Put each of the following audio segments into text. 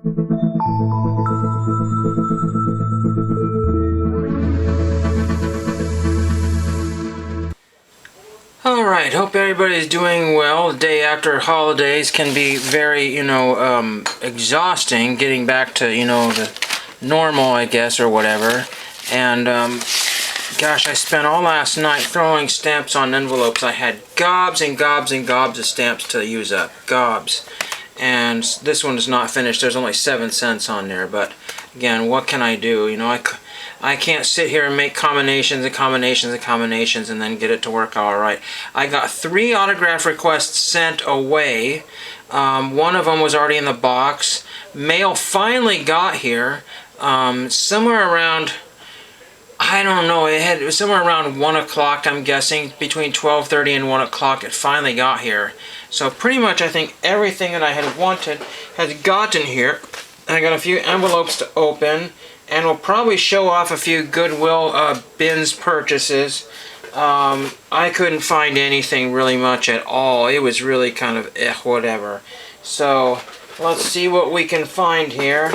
Alright, hope everybody's doing well. The day after holidays can be very, exhausting, getting back to, the normal, I guess, or whatever. And, gosh, I spent all last night throwing stamps on envelopes. I had gobs and gobs and gobs of stamps to use up. Gobs. And this one is not finished. There's only 7 cents on there, but, again, what can I do? I can't sit here and make combinations and combinations and combinations and then get it to work all right. I got 3 autograph requests sent away. One of them was already in the box. Mail finally got here somewhere around, I don't know, it was somewhere around 1 o'clock, I'm guessing. Between 12:30 and 1 o'clock it finally got here. So pretty much I think everything that I had wanted has gotten here. I got a few envelopes to open, and we'll probably show off a few Goodwill bins purchases. I couldn't find anything really much at all. It was really kind of whatever. So let's see what we can find here.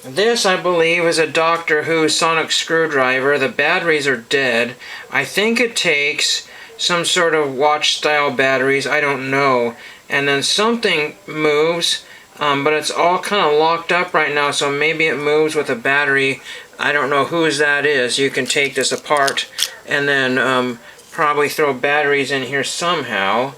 This, I believe, is a Doctor Who sonic screwdriver. The batteries are dead. I think it takes some sort of watch style batteries. I don't know. And then something moves. But it's all kind of locked up right now, so maybe it moves with a battery. I don't know whose that is. You can take this apart and then probably throw batteries in here somehow.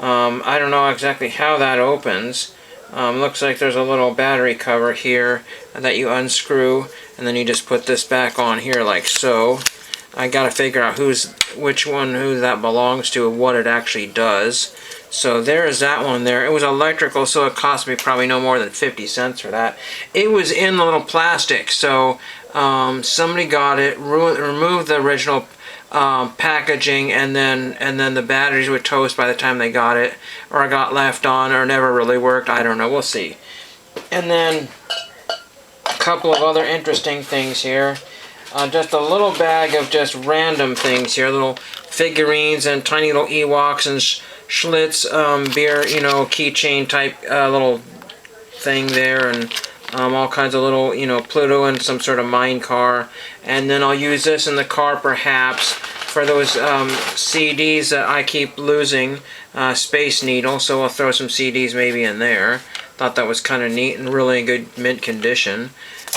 I don't know exactly how that opens. Looks like there's a little battery cover here that you unscrew, and then you just put this back on here like so. I gotta figure out who that belongs to and what it actually does. So there is that one there. It was electrical, so it cost me probably no more than 50 cents for that. It was in the little plastic, so somebody got it, removed the original packaging, and then the batteries would toast by the time they got it, or it got left on, or never really worked. I don't know. We'll see. And then a couple of other interesting things here. Just a little bag of just random things here, little figurines and tiny little Ewoks and Schlitz beer, keychain type little thing there, and all kinds of little, Pluto and some sort of mine car. And then I'll use this in the car perhaps for those CDs that I keep losing, Space Needle, so I'll throw some CDs maybe in there. Thought that was kind of neat and really in good mint condition.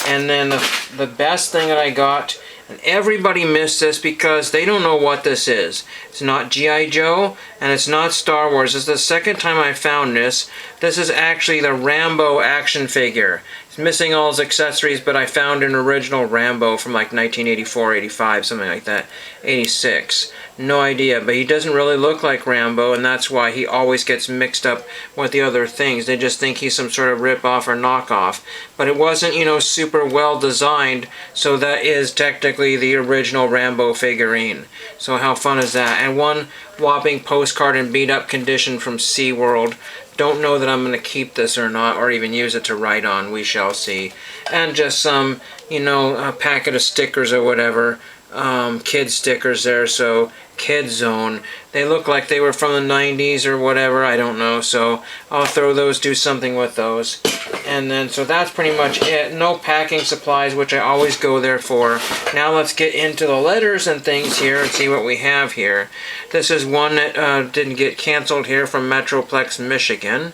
And then the best thing that I got, and everybody missed this because they don't know what this is. It's not G.I. Joe, and it's not Star Wars. This is the second time I found this. This is actually the Rambo action figure. It's missing all his accessories, but I found an original Rambo from like 1984, 85, something like that. 86. No idea, but he doesn't really look like Rambo, and that's why he always gets mixed up with the other things. They just think he's some sort of rip-off or knockoff. But it wasn't, super well designed, so that is technically the original Rambo figurine. So how fun is that? And one whopping postcard in beat-up condition from SeaWorld. Don't know that I'm going to keep this or not, or even use it to write on. We shall see. And just some, a packet of stickers or whatever. Kid stickers there, so Kid Zone. They look like they were from the 90s or whatever, I don't know, so I'll throw those, do something with those. And then, so that's pretty much it. No packing supplies, which I always go there for. Now let's get into the letters and things here and see what we have here. This is one that didn't get canceled here from Metroplex, Michigan.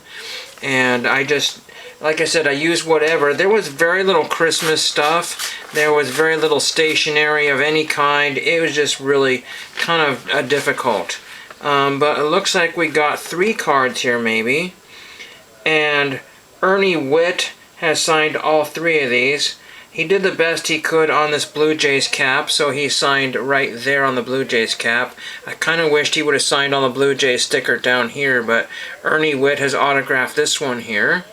And I just, like I said, I used whatever. There was very little Christmas stuff. There was very little stationery of any kind. It was just really kind of difficult. But it looks like we got 3 cards here maybe. And Ernie Witt has signed all 3 of these. He did the best he could on this Blue Jays cap, so he signed right there on the Blue Jays cap. I kind of wished he would have signed on the Blue Jays sticker down here, but Ernie Witt has autographed this one here.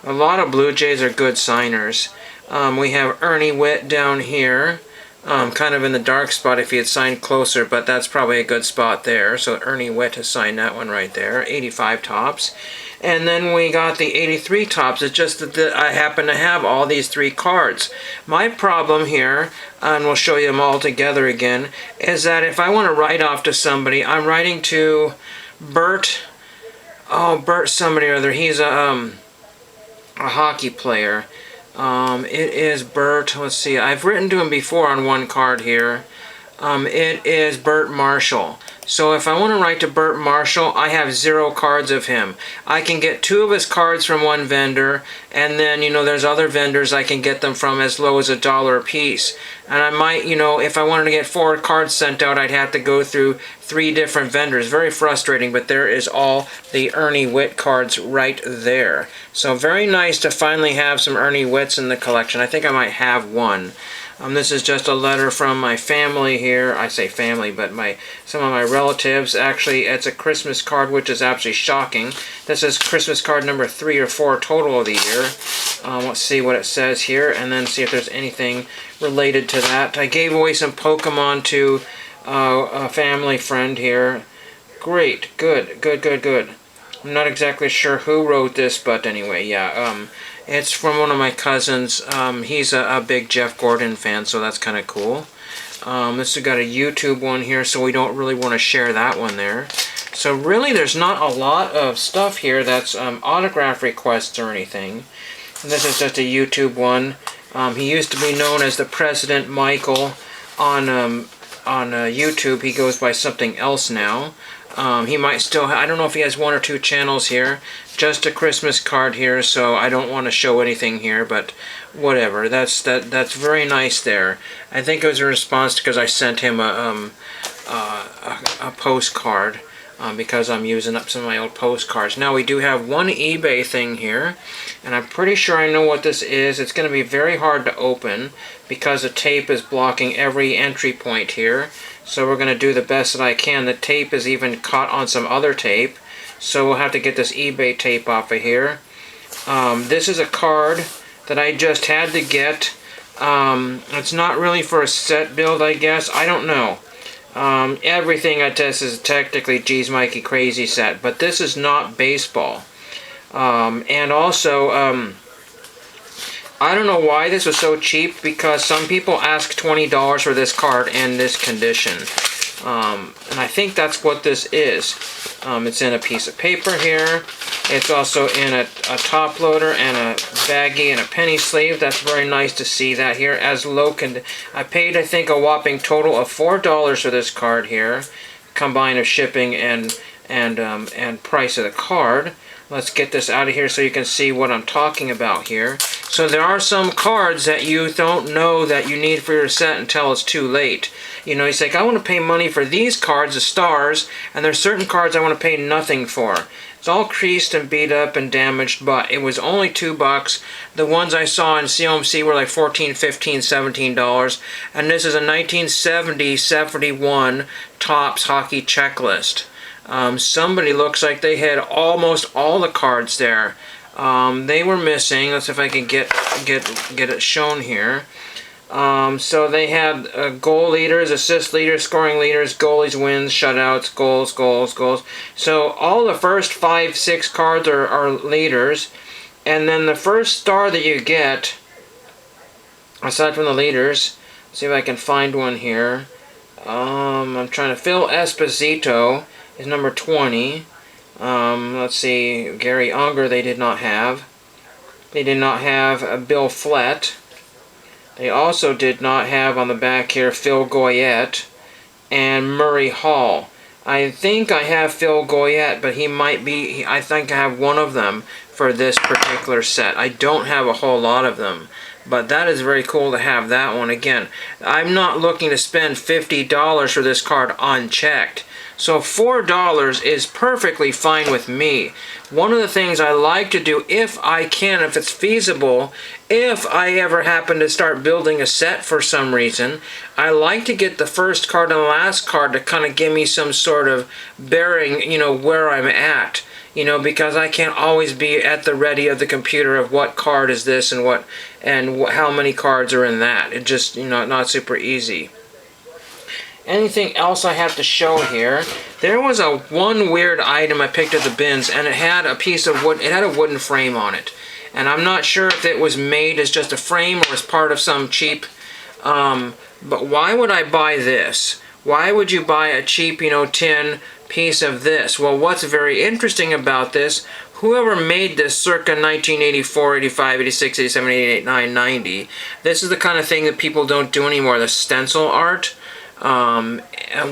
A lot of Blue Jays are good signers. We have Ernie Witt down here, kind of in the dark spot if he had signed closer, but that's probably a good spot there. So Ernie Witt has signed that one right there, 85 tops. And then we got the 83 tops. It's just that I happen to have all these 3 cards. My problem here, and we'll show you them all together again, is that if I want to write off to somebody, I'm writing to Bert somebody or other. He's a a hockey player. It is Bert. Let's see. I've written to him before on one card here. It is Bert Marshall. So if I want to write to Bert Marshall, I have 0 cards of him. I can get 2 of his cards from one vendor, and then, there's other vendors I can get them from as low as $1 a piece. And I might, if I wanted to get 4 cards sent out, I'd have to go through 3 different vendors. Very frustrating, but there is all the Ernie Witt cards right there. So very nice to finally have some Ernie Witts in the collection. I think I might have one. This is just a letter from my family here. I say family, but some of my relatives. Actually, it's a Christmas card, which is absolutely shocking. This is Christmas card number 3 or 4 total of the year. Let's see what it says here, and then see if there's anything related to that. I gave away some Pokemon to a family friend here. Great, good. I'm not exactly sure who wrote this, but anyway, yeah. It's from one of my cousins. He's a big Jeff Gordon fan, so that's kind of cool. This has got a YouTube one here, so we don't really want to share that one there. So really, there's not a lot of stuff here that's autograph requests or anything. And this is just a YouTube one. He used to be known as the President Michael on YouTube. He goes by something else now. He might still, I don't know if he has 1 or 2 channels here. Just a Christmas card here, so I don't want to show anything here, but whatever. That's very nice there. I think it was a response because I sent him a postcard because I'm using up some of my old postcards. Now we do have one eBay thing here, and I'm pretty sure I know what this is. It's going to be very hard to open because the tape is blocking every entry point here. So we're going to do the best that I can. The tape is even caught on some other tape. So we'll have to get this eBay tape off of here. This is a card that I just had to get. It's not really for a set build, I guess. I don't know. Everything I test is technically Geez Mikey Crazy set. But this is not baseball. And also, I don't know why this was so cheap, because some people ask $20 for this card in this condition. And I think that's what this is. It's in a piece of paper here. It's also in a top loader and a baggie and a penny sleeve. That's very nice to see that here. As low I paid, I think, a whopping total of $4 for this card here, combined of shipping and price of the card. Let's get this out of here so you can see what I'm talking about here. So there are some cards that you don't know that you need for your set until it's too late. You say, I want to pay money for these cards, the stars, and there's certain cards I want to pay nothing for. It's all creased and beat up and damaged, but it was only $2. The ones I saw in COMC were like $14, $15, $17. And this is a 1970-71 Topps hockey checklist. Somebody looks like they had almost all the cards there. They were missing. Let's see if I can get it shown here. So they had goal leaders, assist leaders, scoring leaders, goalies, wins, shutouts, goals. So all the first 5, 6 cards are leaders, and then the first star that you get, aside from the leaders, let's see if I can find one here. I'm trying to Phil Esposito is number 20. Let's see, Gary Unger they did not have. They did not have Bill Flett. They also did not have on the back here Phil Goyette and Murray Hall. I think I have Phil Goyette, but he might be, I think I have one of them for this particular set. I don't have a whole lot of them, but that is very cool to have that one. Again, I'm not looking to spend $50 for this card unchecked. So $4 is perfectly fine with me. One of the things I like to do, if I can, if it's feasible, if I ever happen to start building a set for some reason, I like to get the first card and the last card to kind of give me some sort of bearing, where I'm at. Because I can't always be at the ready of the computer of what card is this and how many cards are in that. It just, not super easy. Anything else I have to show here? There was one weird item I picked at the bins, and it had a piece of wood. It had a wooden frame on it, and I'm not sure if it was made as just a frame or as part of some cheap. But why would I buy this? Why would you buy a cheap, tin piece of this? Well, what's very interesting about this? whoever made this circa 1984, 85, 86, 87, 88, 89, 90, this is the kind of thing that people don't do anymore, the stencil art. And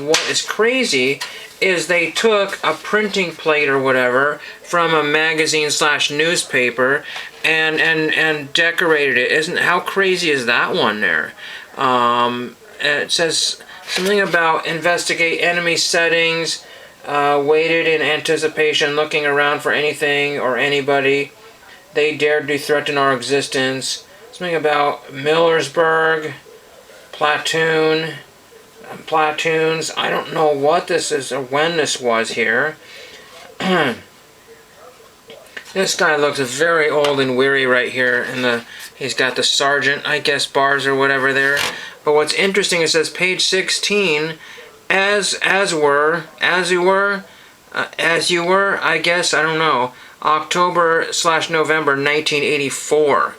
what is crazy is they took a printing plate or whatever from a magazine slash newspaper and decorated it. How crazy is that one there? It says something about investigate enemy settings, waited in anticipation, looking around for anything or anybody. They dared to threaten our existence. Something about Millersburg, platoons. I don't know what this is or when this was here. This guy looks very old and weary right here. He's got the sergeant, I guess, bars or whatever there. But what's interesting, it says page 16, as you were, I guess, I don't know, October/November 1984.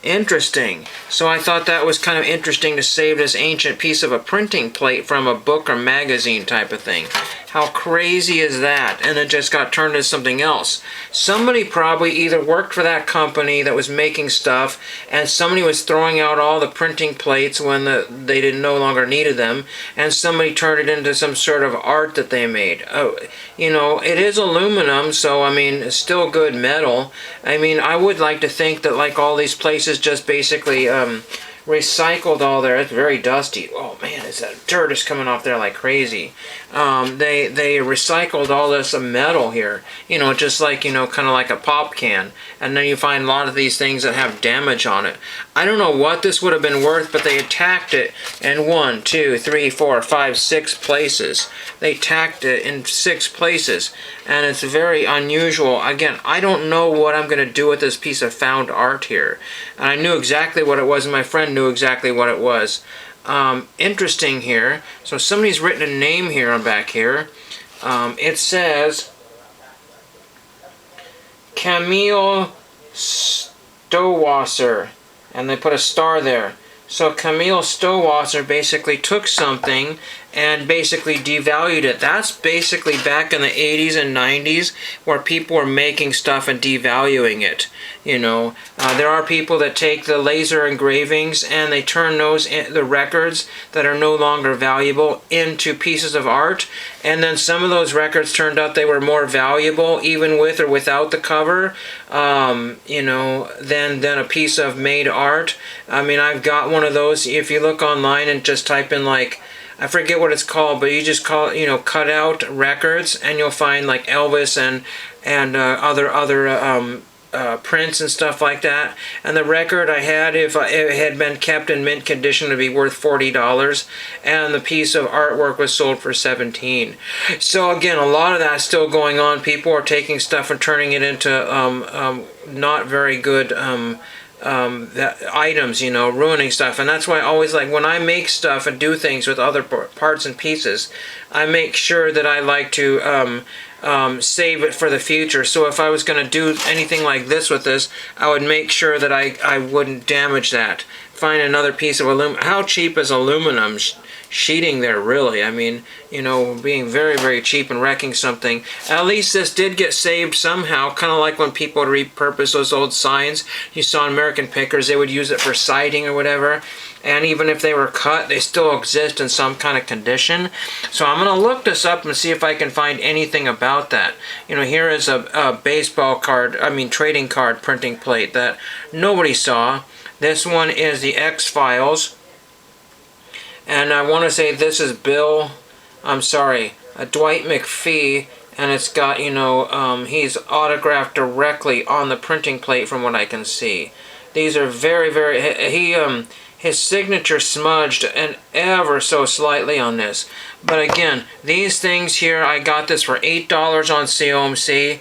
Interesting. So I thought that was kind of interesting to save this ancient piece of a printing plate from a book or magazine type of thing. How crazy is that? And it just got turned into something else. Somebody probably either worked for that company that was making stuff, and somebody was throwing out all the printing plates when they didn't no longer needed them, and somebody turned it into some sort of art that they made. Oh, you know, it is aluminum, so I mean, it's still good metal. I mean, I would like to think that like all these places just basically recycled all there. It's very dusty. Oh man, that dirt is coming off there like crazy. They recycled all this metal here, you know, just like, you know, kind of like a pop can. And then you find a lot of these things that have damage on it. I don't know what this would have been worth, but they attacked it in 1, 2, 3, 4, 5, 6 places. They tacked it in 6 places, and it's very unusual. Again, I don't know what I'm going to do with this piece of found art here. And I knew exactly what it was, and my friend knew exactly what it was. Interesting here. So somebody's written a name here on back here. It says Camille Stowasser, and they put a star there. So Camille Stowasser basically took something and basically devalued it. That's basically back in the 80s and 90s where people were making stuff and devaluing it. You know, there are people that take the laser engravings and they turn the records that are no longer valuable into pieces of art. And then some of those records turned out they were more valuable even with or without the cover, you know, than a piece of made art. I mean, I've got one of those. If you look online and just type in like, I forget what it's called, but you just call it, you know, cut out records, and you'll find like Elvis and other prints and stuff like that. And the record I had, if it had been kept in mint condition, would be worth $40, and the piece of artwork was sold for $17. So again, a lot of that's still going on. People are taking stuff and turning it into not very good items, you know, ruining stuff. And that's why I always like, when I make stuff and do things with other parts and pieces, I make sure that I like to save it for the future. So if I was going to do anything like this with this, I would make sure that I wouldn't damage that. Find another piece of aluminum. How cheap is aluminum sheeting there, really? I mean, you know, being very, very cheap and wrecking something. At least this did get saved somehow, kind of like when people would repurpose those old signs. You saw in American Pickers, they would use it for siding or whatever. And even if they were cut, they still exist in some kind of condition. So I'm going to look this up and see if I can find anything about that. You know, here is a baseball card, trading card printing plate that nobody saw. This one is the X-Files. And I want to say this is Dwight McPhee. And it's got, you know, he's autographed directly on the printing plate from what I can see. These are very, very, his signature smudged and ever so slightly on this. But again, these things here, I got this for $8 on COMC,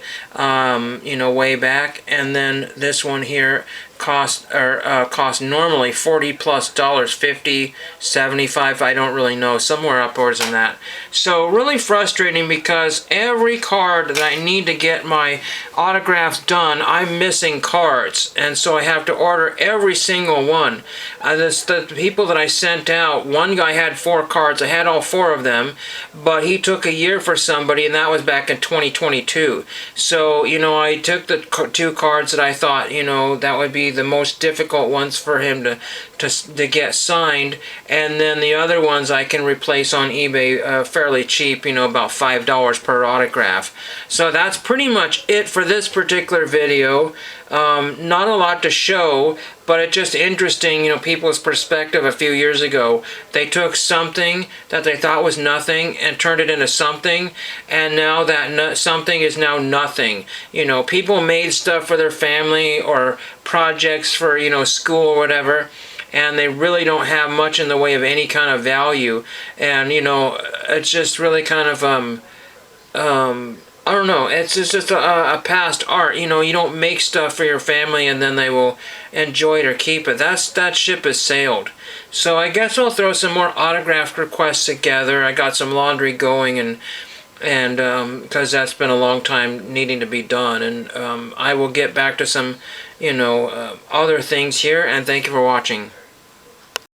you know, way back. And then this one here cost normally $40+ 50, 75, I don't really know, somewhere upwards than that. So really frustrating, because every card that I need to get my autographs done, I'm missing cards, and so I have to order every single one. The people that I sent out, one guy had 4 cards. I had all 4 of them, but he took a year for somebody, and that was back in 2022. So, I took the 2 cards that I thought, that would be the most difficult ones for him to get signed, and then the other ones I can replace on eBay fairly cheap, about $5 per autograph. So that's pretty much it for this particular video. Not a lot to show, but it's just interesting, people's perspective a few years ago. They took something that they thought was nothing and turned it into something, and now that something is now nothing. People made stuff for their family or projects for, school or whatever, and they really don't have much in the way of any kind of value. And, it's just really kind of, I don't know, it's just a past art. You don't make stuff for your family and then they will enjoy it or keep it. That ship has sailed. So I guess I'll throw some more autograph requests together. I got some laundry going, and because that's been a long time needing to be done. And I will get back to some, other things here, and thank you for watching.